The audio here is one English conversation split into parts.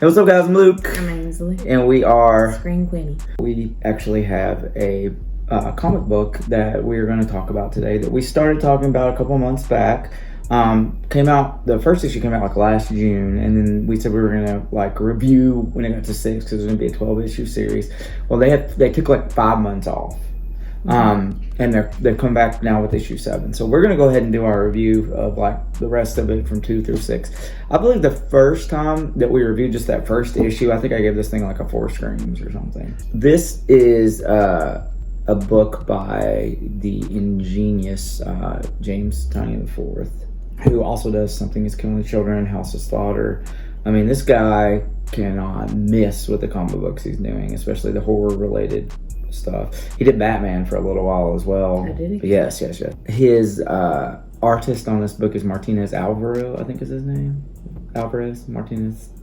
Hey, what's up, guys? I'm Luke. I'm Ainsley. And we are... Screen Queenie. We actually have a comic book that we're going to talk about today that we started talking about a couple months back. The first issue came out like last June, and then we said we were going to like review when it got to 6 because it was going to be a 12-issue series. Well, they took like 5 months off. And they've come back now with issue 7. So we're going to go ahead and do our review of like the rest of it from 2 through 6. I believe the first time that we reviewed just that first issue, I think I gave this thing like a 4 screens or something. This is a book by the ingenious James Tynion IV, who also does Something is Killing Children, House of Slaughter. I mean, this guy cannot miss with the comic books he's doing, especially the horror related stuff. He did Batman for a little while as well. I did. Yes. His artist on this book is Martínez Álvaro, I think is his name.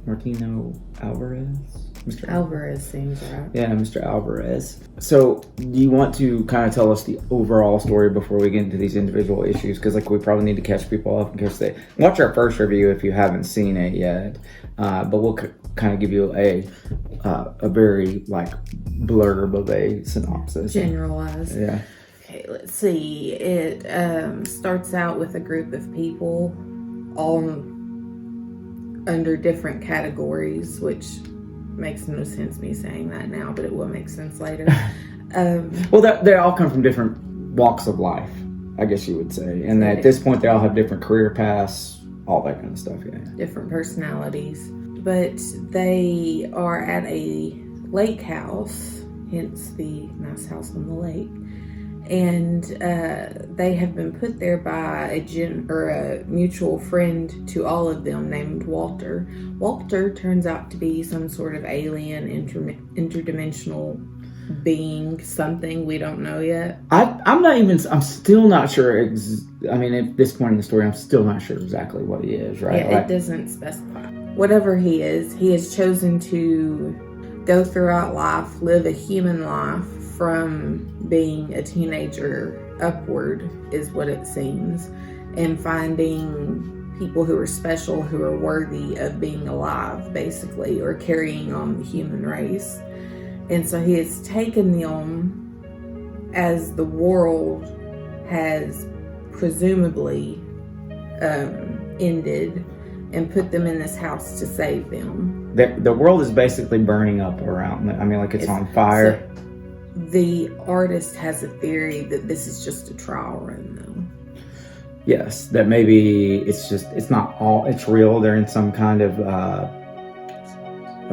Martino Alvarez. Mr. Alvarez seems right. Yeah, Mr. Alvarez. So, do you want to kind of tell us the overall story before we get into these individual issues? Because like we probably need to catch people up in case they watch our first review if you haven't seen it yet. But we'll kind of give you a very like blurb of a synopsis. Generalized. Yeah. Okay, let's see. It starts out with a group of people all under different categories, which makes no sense me saying that now, but it will make sense later. Well, they all come from different walks of life, I guess you would say. And at this point, they all have different career paths, all that kind of stuff, yeah. Different personalities. But they are at a lake house, hence the nice house on the lake. And they have been put there by a mutual friend to all of them named Walter. Walter turns out to be some sort of alien interdimensional being, something we don't know yet. I'm still not sure. At this point in the story, I'm still not sure exactly what he is, right? Yeah, it doesn't specify. Whatever he has chosen to go throughout life, live a human life, from being a teenager upward is what it seems, and finding people who are special, who are worthy of being alive, basically, or carrying on the human race. And so he has taken them as the world has presumably ended, and put them in this house to save them. The world is basically burning up around them. I mean, like it's on fire. So, the artist has a theory that this is just a trial run, though. Yes, that maybe it's not all, it's real. They're in some kind of a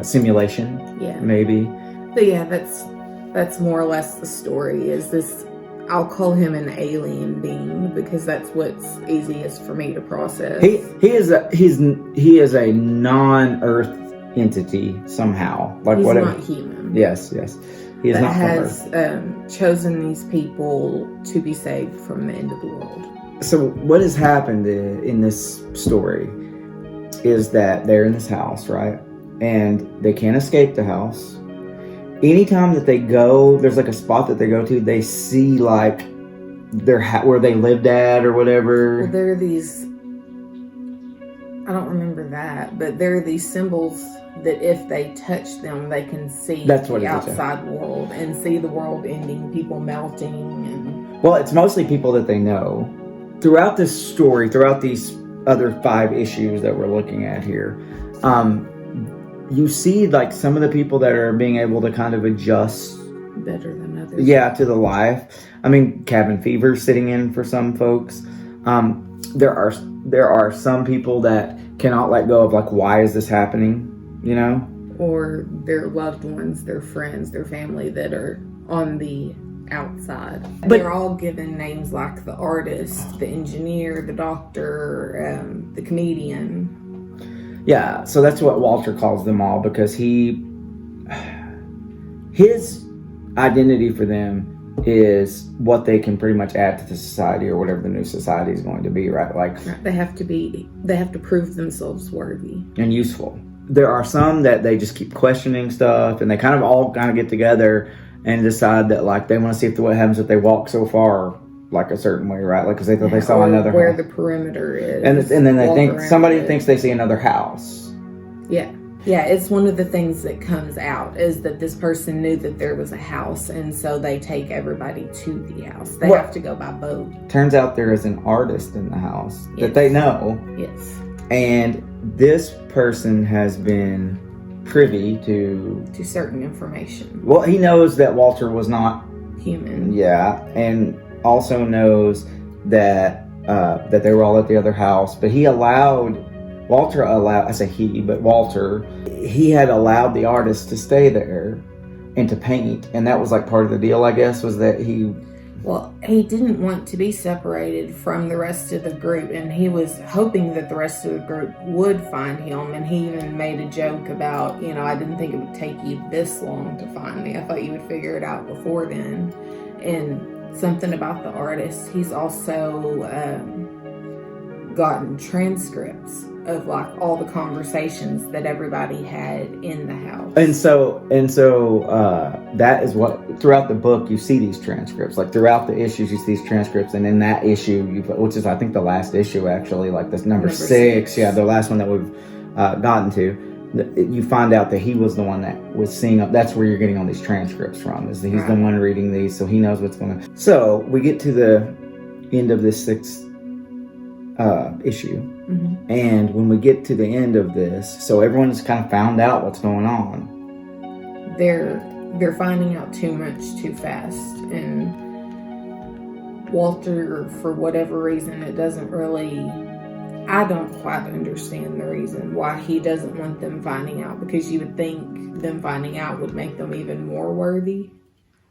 simulation. Yeah. Maybe. But yeah, that's more or less the story. Is this, I'll call him an alien being because that's what's easiest for me to process. He is a non-Earth entity somehow. Like he's whatever. Not human. Yes. He is not has chosen these people to be saved from the end of the world. So what has happened in this story is that they're in this house, right? And they can't escape the house. Anytime that they go, there's like a spot that they go to, they see like where they lived at or whatever. Well, there are these, I don't remember that, but there are these symbols that if they touch them, they can see the outside world and see the world ending, people melting. And well, it's mostly people that they know. Throughout this story, throughout these other 5 issues that we're looking at here, you see like some of the people that are being able to kind of adjust better than others. Yeah, to the life. I mean, cabin fever sitting in for some folks. There are some people that cannot let go of like, why is this happening? You know? Or their loved ones, their friends, their family that are on the outside. But they're all given names like the artist, the engineer, the doctor, the comedian. Yeah, so that's what Walter calls them all because his identity for them is what they can pretty much add to the society or whatever the new society is going to be, right? Like they have to prove themselves worthy and useful. There are some that they just keep questioning stuff, and they kind of get together and decide that like they want to see what happens if they walk so far like a certain way, right? Like because they thought they saw another where house. The perimeter is, and then they think somebody thinks they see another house. Yeah. Yeah, it's one of the things that comes out is that this person knew that there was a house, and so they take everybody to the house. They have to go by boat. Turns out there is an artist in the house Yes. that they know. Yes. And this person has been privy to certain information. Well, he knows that Walter was not human. Yeah, and also knows that that they were all at the other house, but Walter had allowed the artist to stay there and to paint, and that was like part of the deal, I guess, was that he didn't want to be separated from the rest of the group, and he was hoping that the rest of the group would find him, and he even made a joke about, I didn't think it would take you this long to find me. I thought you would figure it out before then. And something about the artist, he's also gotten transcripts of like all the conversations that everybody had in the house. And so that is what throughout the book you see these transcripts. Like throughout the issues you see these transcripts, and in that issue, which is I think the last issue actually, like this number 6, yeah, the last one that we've gotten to, you find out that he was the one that was seeing up. That's where you're getting all these transcripts from. He's the one reading these, so he knows what's going on. So we get to the end of this 6th issue. Mm-hmm. And when we get to the end of this, so everyone's kind of found out what's going on. They're finding out too much too fast, and Walter, for whatever reason, I don't quite understand the reason why he doesn't want them finding out, because you would think them finding out would make them even more worthy,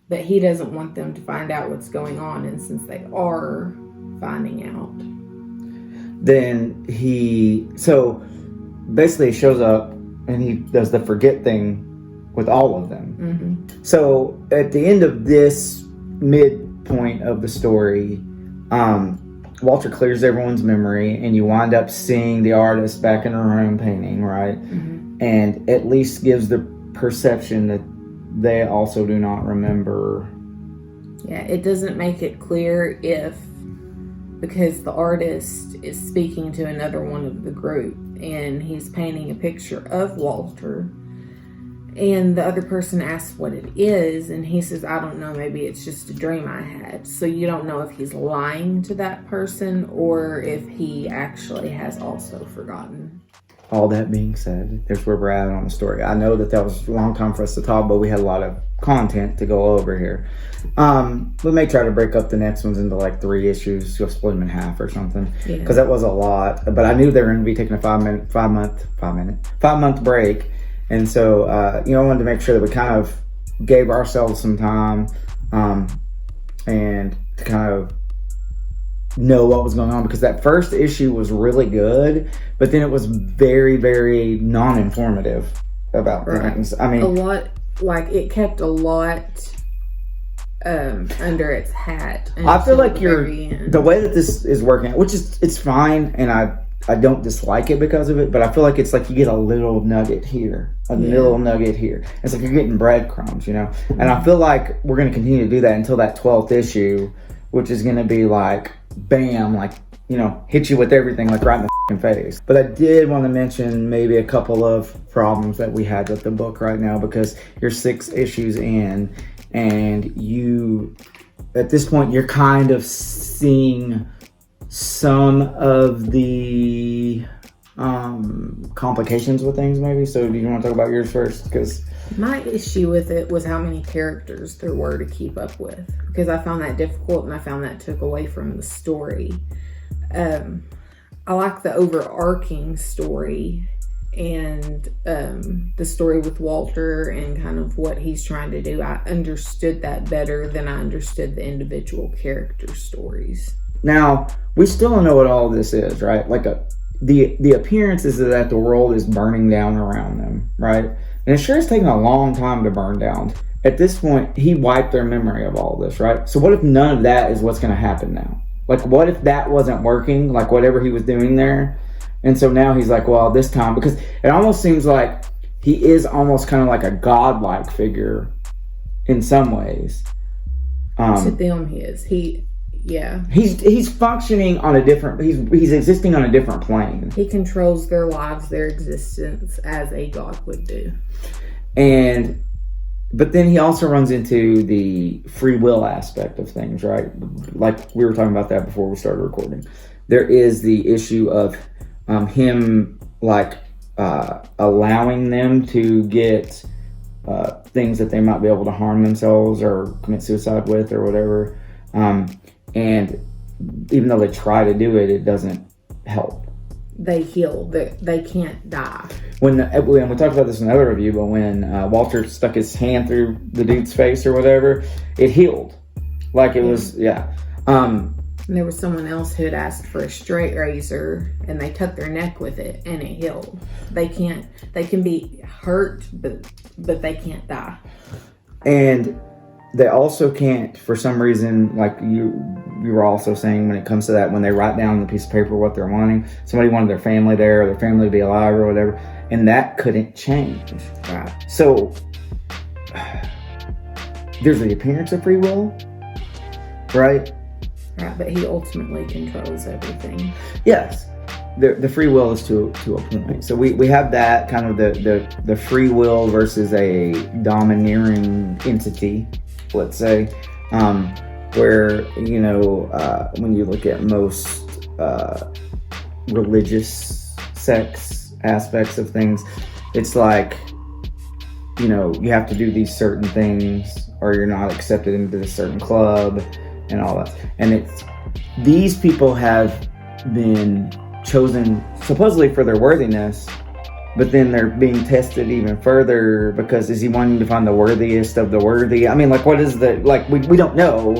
but he doesn't want them to find out what's going on, and since they are finding out, then he basically shows up and he does the forget thing with all of them. Mm-hmm. So at the end of this midpoint of the story, Walter clears everyone's memory, and you wind up seeing the artist back in her room painting, right? Mm-hmm. And at least gives the perception that they also do not remember. Yeah, it doesn't make it clear because the artist is speaking to another one of the group, and he's painting a picture of Walter, and the other person asks what it is, and he says, I don't know, maybe it's just a dream I had. So you don't know if he's lying to that person or if he actually has also forgotten. All that being said, there's where we're at on the story. I know that was a long time for us to talk, but we had a lot of content to go over here. We may try to break up the next ones into like 3 issues, go split them in half or something, because that was a lot. But I knew they were going to be taking a 5 month break, and so I wanted to make sure that we kind of gave ourselves some time and to kind of know what was going on, because that first issue was really good, but then it was very, very non-informative about things. I mean, a lot, like it kept a lot under its hat. I feel like the way that this is working, which is, it's fine, and I don't dislike it because of it, but I feel like it's like you get a little nugget here, little nugget here. It's like you're getting breadcrumbs, and I feel like we're going to continue to do that until that 12th issue, which is going to be like, bam, like, hit you with everything, like right in the fucking face. But I did want to mention maybe a couple of problems that we had with the book right now, because you're 6 issues in, and at this point, you're kind of seeing some of the complications with things, maybe. So do you want to talk about yours first? Because my issue with it was how many characters there were to keep up with, because I found that difficult, and I found that took away from the story. I like the overarching story and the story with Walter and kind of what he's trying to do. I understood that better than I understood the individual character stories. Now, we still don't know what all of this is, right? Like the appearance is that the world is burning down around them, right? And it sure is taking a long time to burn down. At this point, he wiped their memory of all this, right? So what if none of that is what's going to happen now? Like, what if that wasn't working, like whatever he was doing there? And so now he's like, well, this time, because it almost seems like he is almost kind of like a godlike figure in some ways. To them, he is. Yeah. He's functioning on a different. He's existing on a different plane. He controls their lives, their existence, as a god would do. But then he also runs into the free will aspect of things, right? Like we were talking about that before we started recording. There is the issue of him allowing them to get things that they might be able to harm themselves or commit suicide with or whatever. And even though they try to do it, it doesn't help. They heal. They can't die. When we talked about this in another review, but when Walter stuck his hand through the dude's face or whatever, it healed. Like it was, yeah. And there was someone else who had asked for a straight razor, and they cut their neck with it, and it healed. They can be hurt, but they can't die. And they also can't, for some reason, like you were also saying, when it comes to that, when they write down on the piece of paper what they're wanting, somebody wanted their family there, or their family to be alive, or whatever, and that couldn't change. Right. So there's the appearance of free will, right? Right, but he ultimately controls everything. Yes. The free will is to a point. So we have that kind of the free will versus a domineering entity, let's say, where, when you look at most religious sects aspects of things, it's like, you have to do these certain things or you're not accepted into this certain club and all that. And these people have been chosen supposedly for their worthiness, but then they're being tested even further because is he wanting to find the worthiest of the worthy? I mean, like, what is we don't know.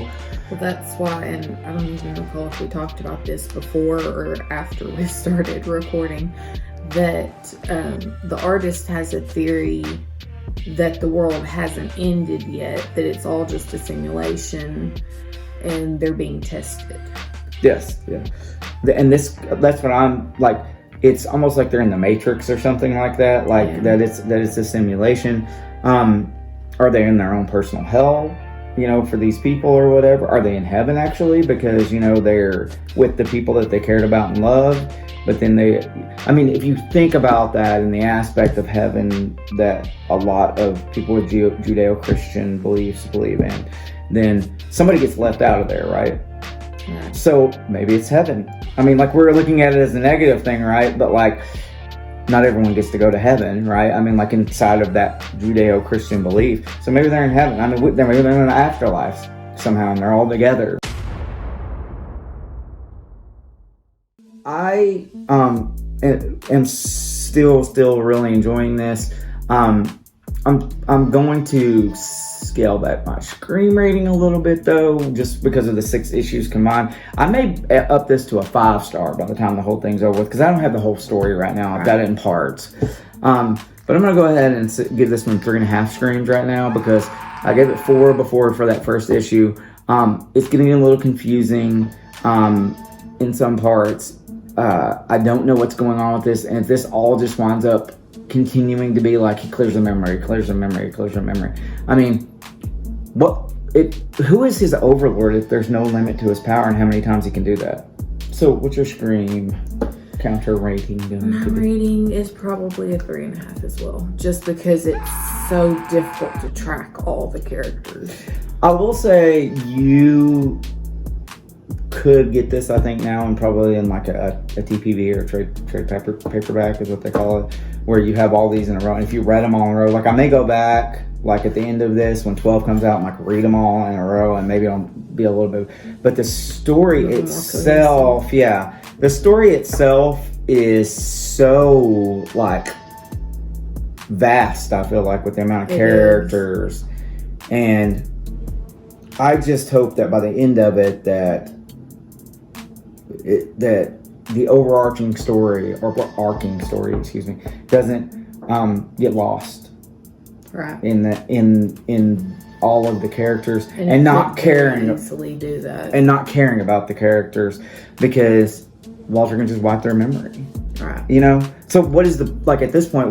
Well, that's why, and I don't even recall if we talked about this before or after we started recording, that the artist has a theory that the world hasn't ended yet, that it's all just a simulation and they're being tested. Yes, yeah. And that's what I'm like. It's almost like they're in the Matrix or something like that. Like, yeah. that it's a simulation. Are they in their own personal hell? For these people or whatever. Are they in heaven actually? Because they're with the people that they cared about and loved. But then if you think about that in the aspect of heaven that a lot of people with Judeo-Christian beliefs believe in, then somebody gets left out of there, right? Right. So maybe it's heaven. We're looking at it as a negative thing, right? But not everyone gets to go to heaven, right? Inside of that Judeo-Christian belief. So maybe they're in heaven. Maybe they're in an afterlife somehow and they're all together. I am still really enjoying this. I'm going to scale back my Scream rating a little bit though, just because of the 6 issues combined. I may up this to a 5-star by the time the whole thing's over with, because I don't have the whole story right now. I've got it in parts. But I'm gonna go ahead and give this one 3.5 Screams right now, because I gave it 4 before for that first issue. It's getting a little confusing in some parts. I don't know what's going on with this, and if this all just winds up continuing to be like he clears a memory. Who is his overlord if there's no limit to his power and how many times he can do that? So what's your Scream counter rating going to be? My rating is probably a 3.5 as well, just because it's so difficult to track all the characters. I will say you could get this, I think, now and probably in like a TPB or trade paperback is what they call it, where you have all these in a row. And if you read them all in a row, like I may go back like at the end of this when 12 comes out and like read them all in a row, and maybe it'll be a little bit, but the story itself, the story itself is so like vast, I feel like, with the amount of characters. And I just hope that by the end of it that the overarching story doesn't get lost, right, in all of the characters, and not caring about the characters, because Walter can just wipe their memory, right? So what is at this point,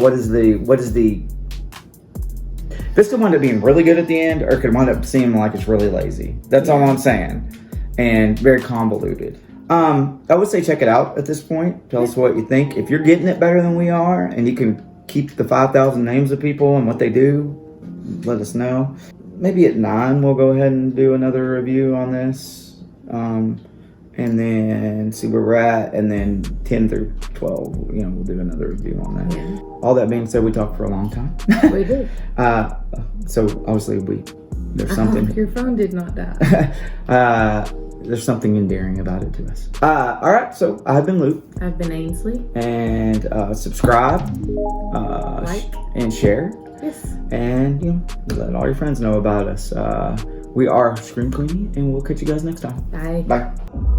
this could wind up being really good at the end, or it could wind up seeming like it's really lazy. That's all I'm saying. and very convoluted. I would say check it out at this point. Tell us what you think. If you're getting it better than we are, and you can keep the 5,000 names of people and what they do, let us know. Maybe at 9 we'll go ahead and do another review on this, and then see where we're at, and then 10 through 12, we'll do another review on that. Yeah. All that being said, we talked for a long time. We did. So obviously there's something. Your phone did not die. There's something endearing about it to us. All right, so I've been Luke. I've been Ainsley. And subscribe, Like. and share. Yes. And let all your friends know about us. We are Scream Queenie, and we'll catch you guys next time. Bye. Bye.